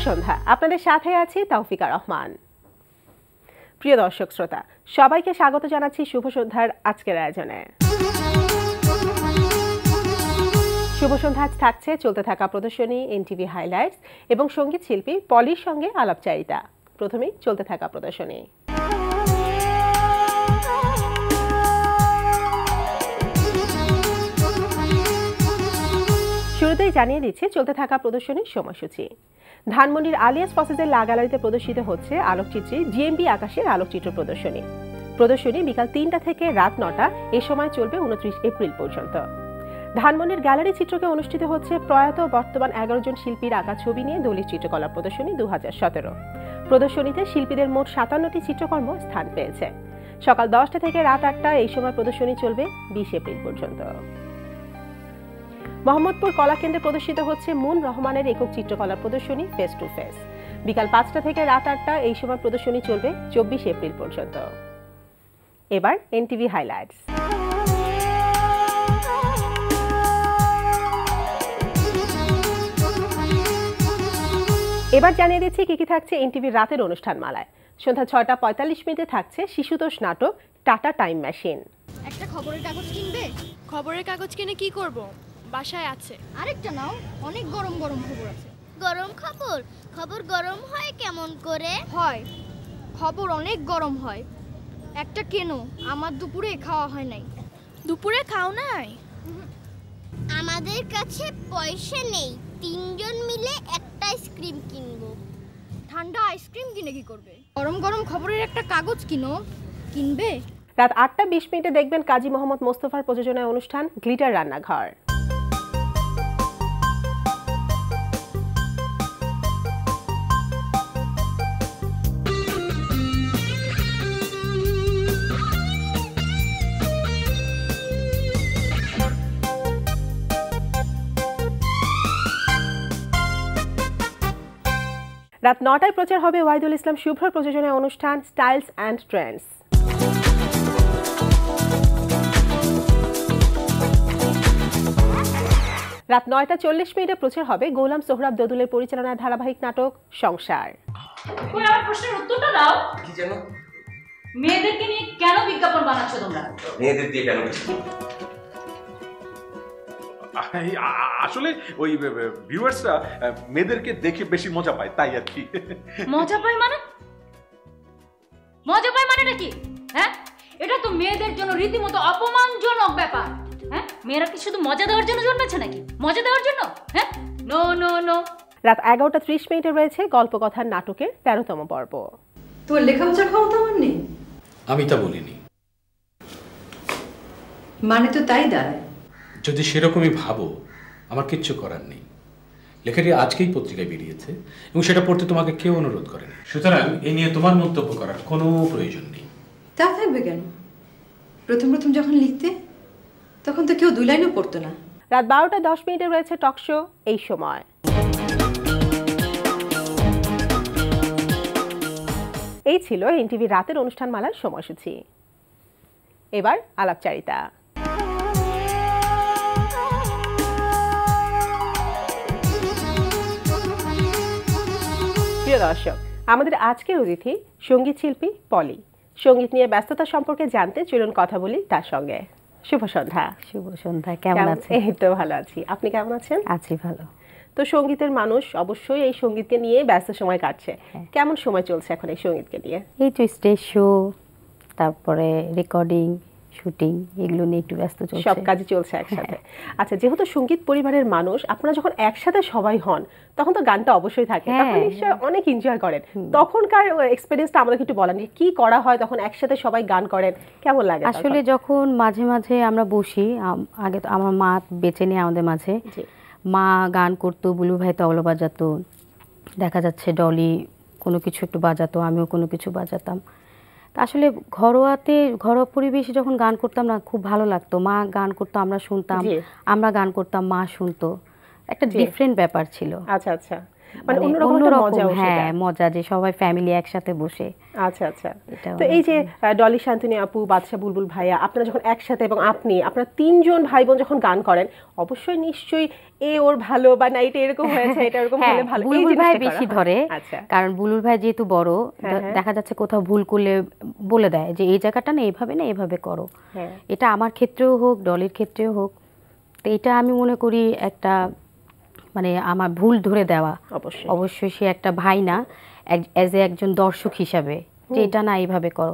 সন্ধ্যা, আপনাদের সাথে আছি তৌফিকা রহমান। প্রিয় দর্শক শ্রোতা, সবাইকে স্বাগত জানাচ্ছি শুভ সন্ধ্যার আজকের আয়োজনে। শুভ সন্ধ্যা থাকছে চলতে থাকা প্রদর্শনী, এনটিভি হাইলাইটস এবং সঙ্গীত শিল্পী পলির সঙ্গে আলাপচারিতা। প্রথমেই চলতে থাকা প্রদর্শনী। শুরুতেই জানিয়ে দিচ্ছি চলতে থাকা প্রদর্শনীর সময়সূচি। ধানমন্ডির আলিয়াস ফসেজের লা গ্যালারিতে প্রদর্শিত হচ্ছে আলোকচিত্রী ডিএমবি আকাশের আলোকচিত্র প্রদর্শনী। প্রদর্শনী বিকাল 3টা থেকে রাত 9টা এ সময় চলবে 29 এপ্রিল পর্যন্ত। ধানমন্ডির গ্যালারি চিত্রকে অনুষ্ঠিত হচ্ছে প্রয়াত বর্তমান 11 জন শিল্পীর আঁকা ছবি নিয়ে দলিত চিত্রকলা প্রদর্শনী 2017। প্রদর্শনীতে শিল্পীদের মোট 57টি চিত্রকর্ম স্থান পেয়েছে। সকাল 10টা থেকে রাত 8টা এই সময় প্রদর্শনী চলবে 20 এপ্রিল পর্যন্ত। মোহাম্মদপুর কলাকেন্দ্রে প্রদর্শিত হচ্ছে মুন রহমানের একক চিত্রকলা প্রদর্শনী ফেস টু ফেস। বিকাল 5টা থেকে রাত 8টা এই সময় প্রদর্শনী চলবে 24 এপ্রিল পর্যন্ত। এবার এনটিভি হাইলাইটস। এবার জানিয়ে দিচ্ছি কি কি থাকছে এনটিভির রাতের অনুষ্ঠান মালায়। সন্ধ্যা 6টা 45 মিনিটে থাকছে শিশুতোষ নাটক টাটা টাইম মেশিন। একটা খবরের কাগজ কিনবে? খবরের কাগজ কিনে কি করব? বাসায় আছে। আরেকটা নাও, অনেক গরম গরম খবর আছে। গরম খবর? খবর গরম হয় কেমন করে? হয়, খবর অনেক গরম হয়। একটা কেনো, আমার দুপুরে খাওয়া হয় নাই। দুপুরে খাও নাই? আমাদের কাছে পয়সা নেই, 3 জন মিলে একটা আইসক্রিম কিনবো। ঠান্ডা আইসক্রিম কিনে কি করবে? গরম গরম খবরের একটা কাগজ কিনবে? রাত 8টা 20 মিনিটে দেখবেন কাজী মোহাম্মদ মোস্তফার প্রযোজনায় অনুষ্ঠান গ্লিটার রান্নাঘর। রাত 9টায় প্রচার হবে ওয়াহিদুল ইসলাম শুভ্র প্রযোজনায় অনুষ্ঠান স্টাইলস অ্যান্ড ট্রেন্ডস। রাত 9টা 40 মিনিটে প্রচার হবে গোলাম সোহরাব দদুলের পরিচালনায় ধারাবাহিক নাটক সংসার। কই আমার প্রশ্নের উত্তরটা দাও। কি জানো? মেয়েদেরকে নিয়ে কেন বিজ্ঞাপন বানাচ্ছ তোমরা? মেয়েদের দিয়ে কেন? আসলে ওই ভিউয়ার্সরা মেয়েদেরকে দেখে বেশি মজা পায়, তাই আর কি। মজা পায় মানে? মজা পায় মানেটা কি? হ্যাঁ, এটা তো মেয়েদের জন্য রীতিমতো অপমানজনক ব্যাপার। হ্যাঁ, মেয়েরা কি শুধু মজা দেওয়ার জন্য জন্মেছে নাকি? মজা দেওয়ার জন্য? হ্যাঁ, নো নো নো। রাত 11টা 30 মিনিটে রয়েছে গল্পকথার নাটকের 13তম পর্ব। তোর লেখাপড়ার ক্ষমতা আমার নেই? আমি তা বলিনি। মানে তো তাই দাঁড়ায়। যদি সেরকমই ভাবো, আমার কিচ্ছু করার নেই। লেখাটি আজকেই পত্রিকায় বেরিয়েছে এবং সেটা পড়তে তোমাকে কেউ অনুরোধ করেনি, সুতরাং এই নিয়ে তোমার মন্তব্য করার কোনো প্রয়োজন নেই। তা থাকবে কেন? প্রথম প্রথম যখন লিখতে তখন তো কেউ 2 লাইনও পড়তো না। রাত 12টা 10 মিনিটে রয়েছে টক শো এই সময়। এই ছিল এনটিভি রাতের অনুষ্ঠান মালার সময়সূচি। এবার আলাপচারিতা। প্রিয় দর্শক, আমাদের আজকের অতিথি সঙ্গীত শিল্পী পলি। সঙ্গীত নিয়ে ব্যস্ততা সম্পর্কে জানতে চলুন কথা বলি তার সঙ্গে। শুভ সন্ধ্যা। শুভ সন্ধ্যা, কেমন আছেন? এই তো ভালো আছি, আপনি কেমন আছেন? আছি ভালো। তো সঙ্গীতের মানুষ, অবশ্যই এই সঙ্গীতকে নিয়ে ব্যস্ত সময় কাটছে। কেমন সময় চলছে এখন এই সঙ্গীতকে নিয়ে? এই তো স্টেজ শো, তারপরে রেকর্ডিং, শুটিং, এগুলো নিয়ে একটু ব্যস্ত চলছে। সব কাজই চলছে একসাথে। আচ্ছা, যেহেতু সঙ্গীত পরিবারের মানুষ, আপনারা যখন একসাথে সবাই হন তখন তো গানটা অবশ্যই থাকে, তখন নিশ্চয়ই অনেক এনজয় করেন। তখনকার এক্সপেরিয়েন্সটা আমাদেরকে একটু বলেন, কি করা হয় তখন একসাথে সবাই গান করেন, কেমন লাগে? আসলে যখন মাঝে মাঝে আমরা বসি, আগে তো আমার মা বেঁচে নেই আমাদের মাঝে, মা গান করতো, বুলু ভাই তবলা বাজাতো, দেখা যাচ্ছে ডলি কোনো কিছু একটু বাজাতো, আমিও কোনো কিছু বাজাতাম। আসলে ঘরোয়া পরিবেশে যখন গান করতাম না, খুব ভালো লাগতো। মা গান করতো, আমরা শুনতাম, আমরা গান করতাম, মা শুনতো, একটা ডিফারেন্ট ব্যাপার ছিল। আচ্ছা আচ্ছা। মানে অন্যরকম একটা মজাও হ্যাঁ সেটা। মজা যে সবাই ফ্যামিলি একসাথে বসে। আচ্ছা আচ্ছা। এটা তো এই যে ডলি শান্তনী আপু, বাদশা বুলবুল ভাইয়া, আপনারা যখন একসাথে এবং আপনারা তিনজন ভাই বোন যখন গান করেন, অবশ্যই নিশ্চয়ই এ ওর ভালো বা না এটা এরকম হয়েছে এটা এরকম হ্যাঁ, হলে ভালো, এই বুলবুল ভাই জিনিসটা করা বেশি হয়। ধরে, আচ্ছা কারণ বুলবুল ভাই যেহেতু বড়, হ্যাঁ, হ্যাঁ। দেখা যাচ্ছে কোথাও ভুল করলে বলে দেয় যে এই জায়গাটা না এইভাবে করো। হ্যাঁ এটা আমার ক্ষেত্রেও হোক, ডলির ক্ষেত্রেও হোক। তো এটা আমি মনে করি একটা মানে আমার ভুল ধরে দেওয়া। অবশ্যই অবশ্যই সে একটা ভাই না, অ্যাজ এ একজন দর্শক হিসাবে যে এটা না এইভাবে করো,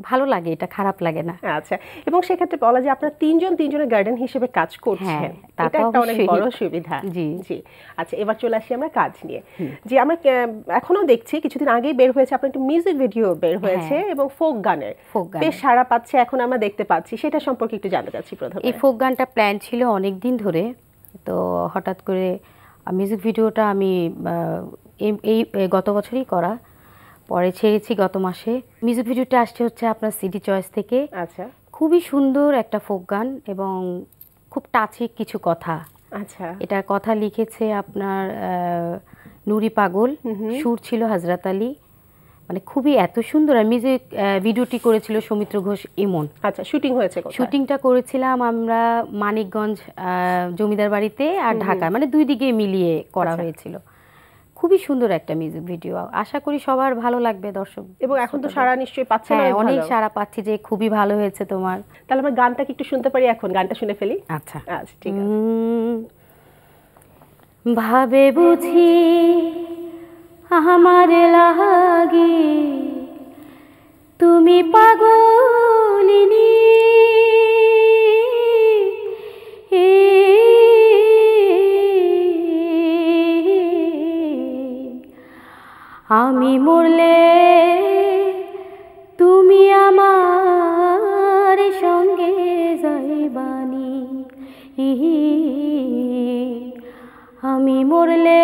ভালো লাগে, এটা খারাপ লাগে না। আচ্ছা। এবং সেক্ষেত্রে বলা যায় আপনারা তিনজনের গার্ডেন হিসেবে কাজ করছেন, হ্যাঁ, তা এটা তো একটা অনেক অবশ্যই। বড় সুবিধা। জি। জি। আচ্ছা, এবার চলে আসি আমরা কাজ নিয়ে। যে আমরা এখনো দেখছি, কিছুদিন আগেই বের হয়েছে আপনার একটা মিউজিক ভিডিও বের হয়েছে এবং ফোক গানের বেশ সাড়া পাচ্ছে, এখন আমরা দেখতে পাচ্ছি, সেটা সম্পর্কে একটু জানতে চাচ্ছি প্রথমে। এই ফোক গানটা প্ল্যান ছিল অনেক দিন ধরে, তো হঠাৎ করে মিউজিক ভিডিওটা আমি এই গত বছরই করা, পরে ছেড়েছি গত মাসে। মিউজিক ভিডিওটা আসছে হচ্ছে আপনার সিডি চয়েস থেকে। আচ্ছা। খুবই সুন্দর একটা ফোক গান এবং খুব টাচি কিছু কথা। আচ্ছা। এটার কথা লিখেছে আপনার নুরি পাগল, সুর ছিল হযরত আলী। মানে খুবই এত সুন্দর। আর মিউজিক ভিডিওটি করেছিল সৌমিত্র ঘোষ ইমন। আচ্ছা, শুটিং হয়েছে কোথায়? শুটিংটা করেছিলাম আমরা মানিকগঞ্জ জমিদার বাড়িতে আর ঢাকা, মানে দুই দিকে মিলিয়ে করা হয়েছিল। খুবই সুন্দর একটা মিউজিক ভিডিও, আশা করি সবার ভালো লাগবে দর্শক। এবং এখন তো সারা নিশ্চয়ই পাচ্ছেন? হ্যাঁ, অনেক সারা পাচ্ছি যে খুবই ভালো হয়েছে তোমার। তাহলে আমরা গানটা কি একটু শুনতে পারি? এখন গানটা শুনে ফেলি। আচ্ছা আচ্ছা, ঠিক আছে। ভাবে বুঝি আমার লাগি তুমি পাগলিনী, আমি মরলে তুমি আমার সঙ্গে যাইবানি, আমি মরলে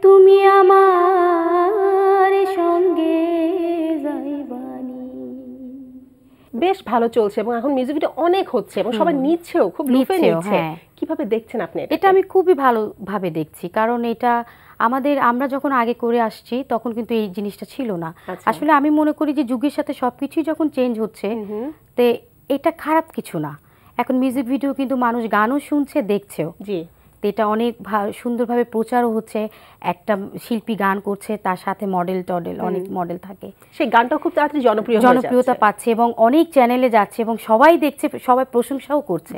তুমি আমার সঙ্গে যাইবানি। বেশ ভালো চলছে এবং এখন মিউজিক ভিডিও অনেক হচ্ছে এবং সবাই নিচ্ছেও, খুব লুফে নিচ্ছে। হ্যাঁ। কিভাবে দেখছেন আপনি এটা? আমি খুবই ভালোভাবে দেখছি, কারণ এটা আমরা যখন আগে করে আসছি তখন কিন্তু এই জিনিসটা ছিল না। আসলে আমি মনে করি যে যুগের সাথে সবকিছুই যখন চেঞ্জ হচ্ছে, তো এটা খারাপ কিছু না। এখন মিউজিক ভিডিও কিন্তু মানুষ গানও শুনছে, দেখছেও। জি। তো এটা অনেক সুন্দরভাবে প্রচারও হচ্ছে। একটা শিল্পী গান করছে, তার সাথে মডেল অনেক মডেল থাকে, সেই গানটা খুব তাড়াতাড়ি জনপ্রিয়তা পাচ্ছে এবং অনেক চ্যানেলে যাচ্ছে এবং সবাই দেখছে, সবাই প্রশংসাও করছে।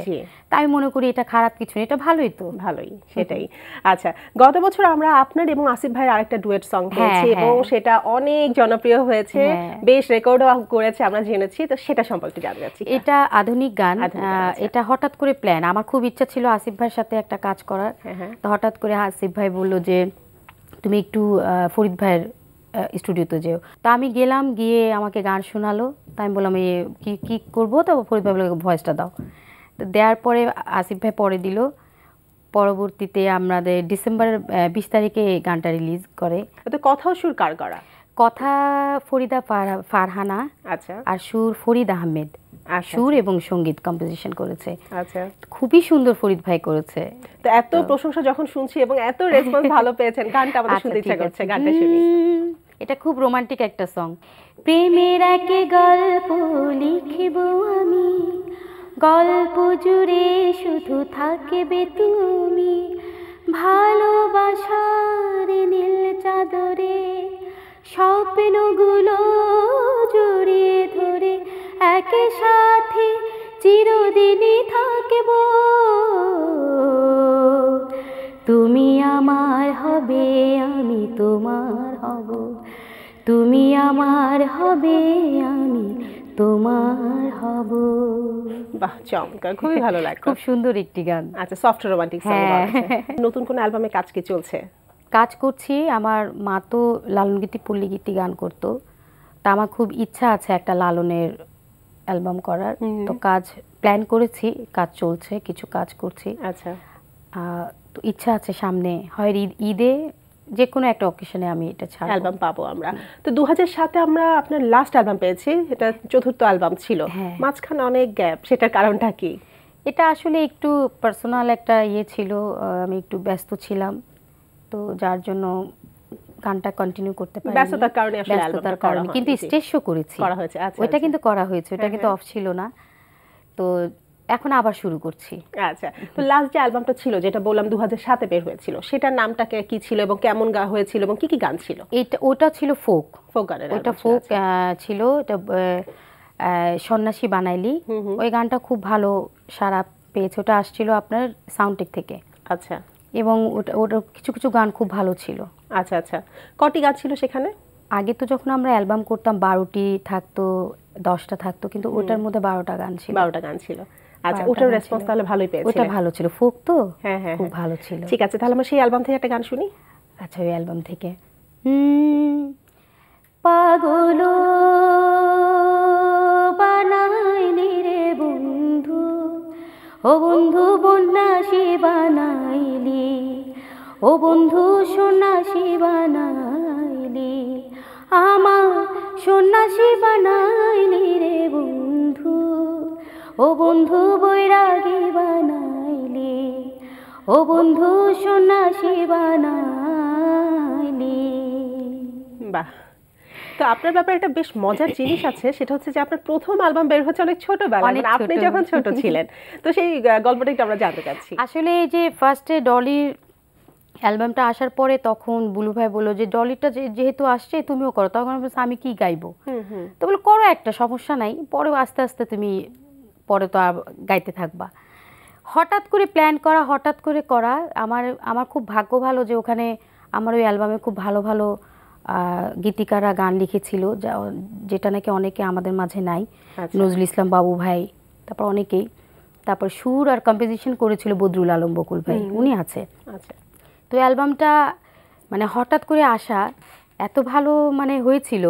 তাই মনে করি এটা খারাপ কিছু না, এটা ভালোই। তো ভালোই, সেটাই। আচ্ছা, গত বছর আমরা আপনার এবং আসিফ ভাইয়ের আরেকটা ডুয়েট সং পেয়েছি এবং সেটা অনেক জনপ্রিয় হয়েছে, বেশ রেকর্ডও করেছে আমরা জেনেছি। তো সেটা সম্পর্কে জানতে চাচ্ছি। এটা আধুনিক গান। এটা হঠাৎ করে প্ল্যান, আমার খুব ইচ্ছা ছিল আসিফ ভাইয়ের সাথে একটা কাজ করার। তো হঠাৎ করে আসিফ ভাই বলল যে তুমি একটু ফরিদ ভাইয়ের স্টুডিওতে যেও। তো আমি গেলাম, গিয়ে আমাকে গান শোনালো। তাই আমি বললাম কি করবো? তো ফরিদ ভাই বলল ভয়েসটা দাও। তো দেওয়ার পরে আসিফ ভাই পরে দিল। পরবর্তীতে আমাদের ডিসেম্বরের 20 তারিখে গানটা রিলিজ করে। তো কথাও সুর কার করা? কথা ফরিদা ফারহানা। আচ্ছা। আর সুর ফরিদ আহমেদ। সুর এবং সঙ্গীত কম্পোজিশন করেছে। আচ্ছা, খুবই সুন্দর ফরিদ ভাই করেছে। তো এত প্রশংসা যখন শুনছি এবং এত রেসপন্স ভালো পেয়েছেন, গানটা আমাদের শুনতে ইচ্ছা করছে, গানটা শুনি। এটা খুব রোমান্টিক একটা সং। প্রেমের একে গল্প লিখিব আমি, গল্প জুড়ে শুধু থাকবে তুমি, ভালোবাসার নীল চাদরে স্বপ্নগুলো জড়িয়ে ধরে একই সাথে চিরদিনই থাকব। তুমি আমার হবে, আমি তোমার হব, তুমি আমার হবে, আমি তোমার হব। বাহ, চমৎকার, খুবই ভালো লাগে। খুব সুন্দর একটি গান। আচ্ছা, সফট রোমান্টিক সং। নতুন কোন অ্যালবামে কাজ কি চলছে? কাজ করছি। আমার মা তো লালন গীতি, পল্লী গীতি গান করতো। তা আমার খুব ইচ্ছা আছে একটা লালনের অ্যালবাম করার। তো কাজ প্ল্যান করেছি, কাজ চলছে, কিছু কাজ করছি। আচ্ছা। তো ইচ্ছা আছে সামনে হয় ঈদে যে কোনো একটা অকেশনে আমি এটা ছাড়ব, অ্যালবাম পাবো আমরা। তো 2007-এ আমরা আপনার লাস্ট অ্যালবাম পেয়েছি, এটা চতুর্থ অ্যালবাম ছিল, মাঝখানে অনেক গ্যাপ, সেটার কারণটা কি? এটা আসলে একটু পার্সোনাল একটা ছিল, আমি একটু ব্যস্ত ছিলাম। তো যার জন্য গানটা কন্টিনিউ করতে পারি ব্যস্ততার কারণে আসলে ব্যস্ততার কারণে, কিন্তু স্টেজ শো করেছি, করা হয়েছে। আচ্ছা, ওইটা কিন্তু করা হয়েছে, ওটা কিন্তু অফ ছিল না, তো এখন আবার শুরু করছি। আচ্ছা, তো লাস্ট যে অ্যালবামটা ছিল যেটা বললাম 2007-এ বের হয়েছিল, সেটার নামটা কি ছিল এবং কেমন হয়েছিল এবং কি কি গান ছিল? ওটা ছিল ফোক গানের, ওটা ফোক ছিল, এটা সন্ন্যাসী বানাইলি, ওই গানটা খুব ভালো সাড়া পেয়েছে, ওটা আসছিল আপনার সাউন্ডটেক থেকে। আচ্ছা, এবং ওটা কিছু কিছু গান খুব ভালো ছিল। আচ্ছা আচ্ছা, কটি গান ছিল সেখানে? আগে তো যখন আমরা অ্যালবাম করতাম 12টি থাকতো, 10টা থাকতো, কিন্তু ওটার মধ্যে 12টা গান ছিল। 12টা গান ছিল। আচ্ছা, ওটার রেসপন্স তাহলে ভালোই পেয়েছিল? ওটা ভালো ছিল, ফোক তো হ্যাঁ হ্যাঁ, খুব ভালো ছিল। ঠিক আছে, তাহলে আমরা সেই অ্যালবাম থেকে একটা গান শুনি। আচ্ছা, ওই অ্যালবাম থেকে পাগল বানাইলি রে বন্ধু, ও বন্ধু বন্যাসী বানাইলি, ও বন্ধু সন্ন্যাসী বানাইলি, আমার সন্ন্যাসী বানাইলি রে বন্ধু, ও বন্ধু বৈরাগী বানাইলি, ও বন্ধু সন্ন্যাসী বানাইলি। বাহ, তো আপনার ব্যাপারে একটা বেশ মজার জিনিস আছে, সেটা হচ্ছে যে আপনার প্রথম অ্যালবাম বের হচ্ছে অনেক ছোটবেলায়, আপনি যখন ছোট ছিলেন, তো সেই গল্পটা একটু আমরা জানতে চাচ্ছি। আসলে এই যে ফার্স্টে ডলির অ্যালবামটা আসার পরে তখন বুলু ভাই বললো যে ডলিটা যেহেতু আসছে তুমিও করো, তখন আমি কি গাইবো, তো বললো করো, একটা সমস্যা নাই, পরে আস্তে আস্তে তুমি পরে তো আর গাইতে থাকবা। হঠাৎ করে প্ল্যান করা, হঠাৎ করে করা, আমার খুব ভাগ্য ভালো যে ওখানে আমার ওই অ্যালবামে খুব ভালো ভালো গীতিকাররা গান লিখেছিল, যেটা নাকি অনেকে আমাদের মাঝে নাই। নজরুল ইসলাম বাবু ভাই, তারপর অনেকেই, তারপর সুর আর কম্পোজিশন করেছিল বদরুল আলম বকুল ভাই, উনি আছে। আচ্ছা, তো অ্যালবামটা মানে হঠাৎ করে আসা এত ভালো মানে হয়েছিল,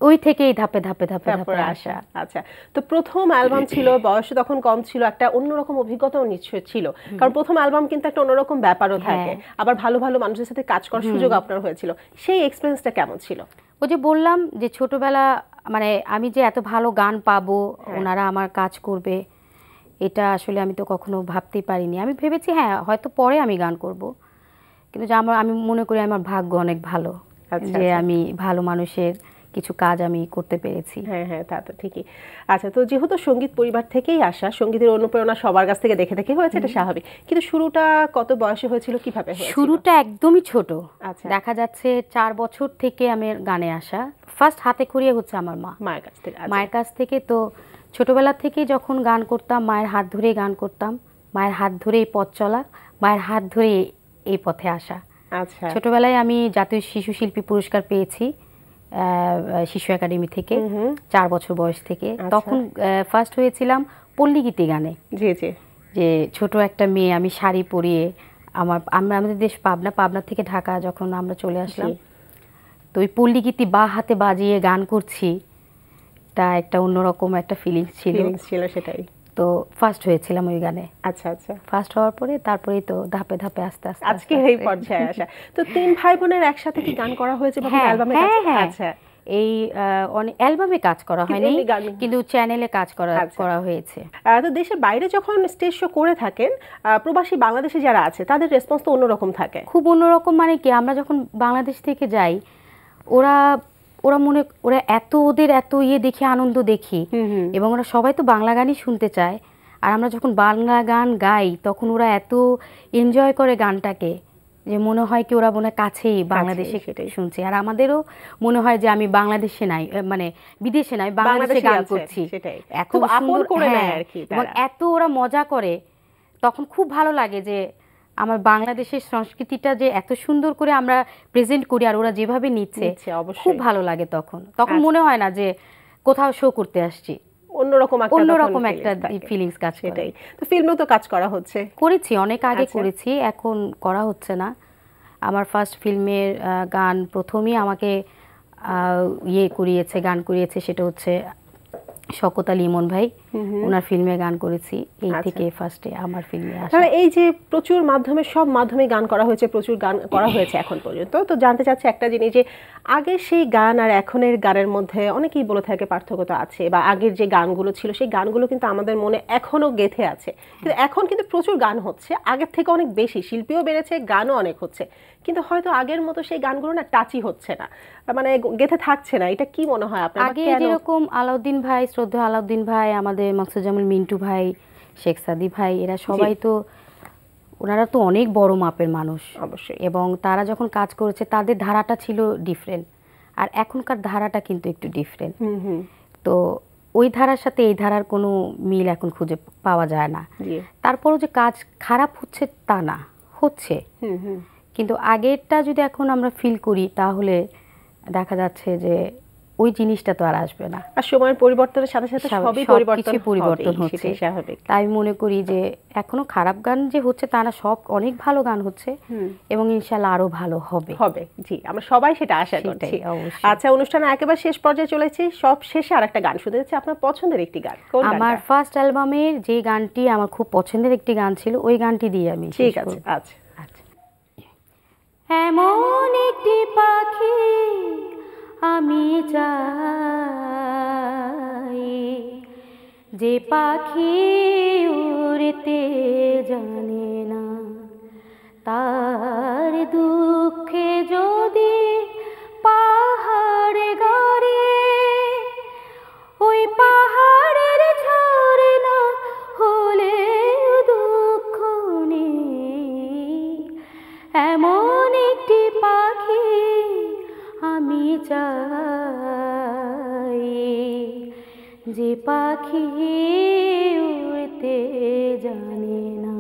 ওই থেকেই ধাপে ধাপে ধাপে ধাপে আসা। আচ্ছা, তো প্রথম অ্যালবাম ছিল, বয়স তখন কম ছিল, একটা অন্যরকম অভিজ্ঞতাও নিশ্চয় ছিল, কারণ প্রথম অ্যালবাম কিন্তু একটা অন্যরকম ব্যাপারও থাকে, আবার ভালো ভালো মানুষের সাথে কাজ করার সুযোগ আপনার হয়েছিল, সেই এক্সপেরিয়েন্সটা কেমন ছিল? ওই যে বললাম যে ছোটবেলা মানে আমি যে এত ভালো গান পাবো, ওনারা আমার কাজ করবে, এটা আসলে আমি তো কখনো ভাবতেই পারিনি। আমি ভেবেছি হ্যাঁ হয়তো পরে আমি গান করব, কিন্তু আমি মনে করি আমার ভাগ্য অনেক ভালো যে আমি ভালো মানুষের কিছু কাজ আমি করতে পেরেছি। হ্যাঁ হ্যাঁ, তা তো ঠিকই। আচ্ছা, তো যেহেতু সঙ্গীত পরিবার থেকেই আসা, সঙ্গীতের অনুপ্রেরণা সবার কাছ থেকে দেখে দেখে হয়েছে, এটা স্বাভাবিক, কিন্তু শুরুটা কত বয়সে হয়েছিল, কিভাবে হয়েছিল? শুরুটা একদমই ছোট, দেখা যাচ্ছে 4 বছর থেকে আমি গানে আসা। ফার্স্ট হাতে খড়িয়ে হচ্ছে আমার মায়ের কাছ থেকে। মায়ের কাছ থেকে তো ছোটবেলা থেকে যখন গান করতাম, মায়ের হাত ধরেই গান করতাম, মায়ের হাত ধরেই পথ চলা, মায়ের হাত ধরে এই পথে আসা। আচ্ছা, ছোটবেলায় আমি জাতীয় শিশু শিল্পী পুরস্কার পেয়েছি শিশু একাডেমি থেকে 4 বছর বয়স থেকে। তখন ফার্স্ট হয়েছিলাম পল্লীগীতি গানে। জি জি, যে ছোট একটা মেয়ে, আমি শাড়ি পরিয়ে, আমাদের দেশ পাবনা থেকে ঢাকা যখন আমরা চলে আসলাম, তো ওই পল্লীগীতি বা হাতে বাজিয়ে গান করছি, তা একটা অন্যরকম একটা ফিলিংস ছিল সেটাই। তো ফার্স্ট হয়েছিলাম ওই গানে। আচ্ছা আচ্ছা, ফার্স্ট হওয়ার পরে তারপরেই তো ধাপে ধাপে আস্তে আস্তে আজকে এই পর্যায়ে আসা। তো 3 ভাই বোনের একসাথে কি গান করা হয়েছে বা অ্যালবামে কাজ? আচ্ছা, এই অ্যালবামে কাজ করা হয়নি, কিন্তু চ্যানেলে কাজ করা হয়েছে। তো দেশের বাইরে যখন স্টেজ শো করে থাকেন, প্রবাসী বাংলাদেশে যারা আছে তাদের রেসপন্স তো অন্যরকম থাকে। খুব অন্যরকম, মানে কি আমরা যখন বাংলাদেশ থেকে যাই, ওরা ওদের এত দেখে আনন্দ দেখি, এবং ওরা সবাই তো বাংলা গানই শুনতে চায়, আর আমরা যখন বাংলা গান গাই তখন ওরা এত এনজয় করে গানটাকে, যে মনে হয় কি ওরা মনে কাছেই বাংলাদেশে শুনছে, আর আমাদেরও মনে হয় যে আমি বাংলাদেশে নাই, মানে বিদেশে নাই, বাংলাদেশে গান করছি, এত আপন করে নেয় আর কি, এবং এত ওরা মজা করে, তখন খুব ভালো লাগে যে আমার বাংলাদেশের সংস্কৃতিটা যে এত সুন্দর করে আমরা প্রেজেন্ট করি, আর ওরা যেভাবে নিচ্ছে খুব ভালো লাগে। তখন মনে হয় না যে কোথাও শো করতে আসছি, অন্যরকম একটা ফিলিংস কাজ করে। তো ফিল্মেও তো কাজ করা হচ্ছে? করেছি, অনেক আগে করেছি, এখন করা হচ্ছে না। আমার ফার্স্ট ফিল্মের গান প্রথমেই আমাকে গান করিয়েছে, সেটা হচ্ছে শওকত আলী ইমন ভাই। ওনার ফিল্মে গান করেছি, এই থেকে ফার্স্টে আমার ফিল্মে আসা। তাহলে এই যে প্রচুর মাধ্যমে, সব মাধ্যমে গান করা হয়েছে, প্রচুর গান করা হয়েছে এখন পর্যন্ত, তো জানতে চাচ্ছি একটা জিনিস, যে আগের সেই গান আর এখনের গানের মধ্যে অনেকেই বলে থাকে পার্থক্য তো আছে, বা আগের যে গানগুলো ছিল সেই গানগুলো কিন্তু আমাদের মনে এখনো গেঁথে আছে, কিন্তু এখন কিন্তু প্রচুর গান হচ্ছে, আগের থেকে অনেক বেশি, শিল্পীও বেড়েছে, গানও অনেক হচ্ছে, কিন্তু হয়তো আগের মতো সেই গানগুলো না টাচই হচ্ছে না, মানে গেঁথে থাকছে না। এটা কি মনে হয় আপনার? আগে যেরকম আলাউদ্দিন ভাই, শ্রদ্ধেয় আলাউদ্দিন ভাই, আমাদের মকসুদজামিল মিন্টু ভাই, শেখ সাদি ভাই, এরা সবাই তো, ওনারা তো অনেক বড় মাপের মানুষ অবশ্যই, এবং তারা যখন কাজ করেছে তাদের ধারাটা ছিল ডিফারেন্ট, আর এখনকার ধারাটা কিন্তু একটু ডিফারেন্ট। তো ওই ধারার সাথে এই ধারার কোনো মিল এখন খুঁজে পাওয়া যায় না। তারপরও যে কাজ খারাপ হচ্ছে তা না, হচ্ছে, কিন্তু আগেরটা যদি এখন আমরা ফিল করি তাহলে দেখা যাচ্ছে যে ওই জিনিসটা তো আর আসবে না। আর সময়ের পরিবর্তনের সাথে সাথে সবই পরিবর্তন হচ্ছে, স্বাভাবিক। তাই মনে করি যে এখনো খারাপ গান যে হচ্ছে তা না, সব অনেক ভালো গান হচ্ছে এবং ইনশাআল্লাহ আরো ভালো হবে। জি, আমরা সবাই সেটা আশা করছি। আচ্ছা, অনুষ্ঠানে একেবারে শেষ পর্যায়ে চলেছি, সব শেষে আরেকটা গান শুনতে যাচ্ছি, আপনার পছন্দের একটি গান। কোন গানটা? আমার ফার্স্ট অ্যালবামের যে গানটি আমার খুব পছন্দের একটি গান ছিল, ওই গানটি দিয়ে আমি। ঠিক আছে। আচ্ছা, এমন একটি পাখি আমি চাই, যে পাখি উড়তে জানে না, তার দুঃখে যদি পাহাড়ে গড়ে, ওই পাহাড়ের ঝরনা হলে দুঃখ নেই, এমন একটি পাখি আমি চাই, যে পাখি উড়তে জানে না।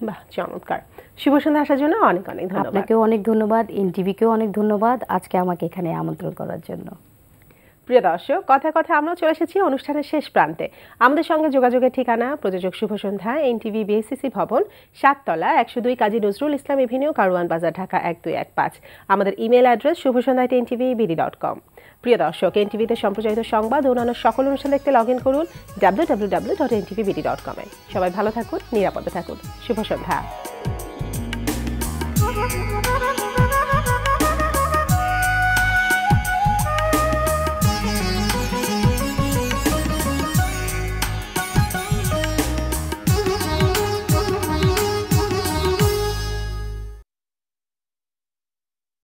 বাহ, চমৎকার। শুভ সন্ধ্যা আসার জন্য অনেক অনেক ধন্যবাদ। আপনাকেও অনেক ধন্যবাদ, এনটিভিকেও অনেক ধন্যবাদ আজকে আমাকে এখানে আমন্ত্রণ করার জন্য। প্রিয় দর্শক, কথা কথা আমরা চলে এসেছি অনুষ্ঠানের শেষ প্রান্তে। আমাদের সঙ্গে যোগাযোগের ঠিকানা প্রযোজক শুভ সন্ধ্যা, এনটিভি বিএসসিসি ভবন, 7 তলা, 102 কাজী নজরুল ইসলাম এভিনিউ, কারওয়ান বাজার, ঢাকা 1215। আমাদের ইমেল অ্যাড্রেস shubhosandha@ntv.com। প্রিয় দর্শক, এনটিভিতে সম্প্রচারিত সংবাদ ও অন্যান্য সকল অনুষ্ঠান দেখতে লগ ইন করুন www.ntvbd.com। সবাই ভালো থাকুন, নিরাপদে থাকুন। শুভ সন্ধ্যা।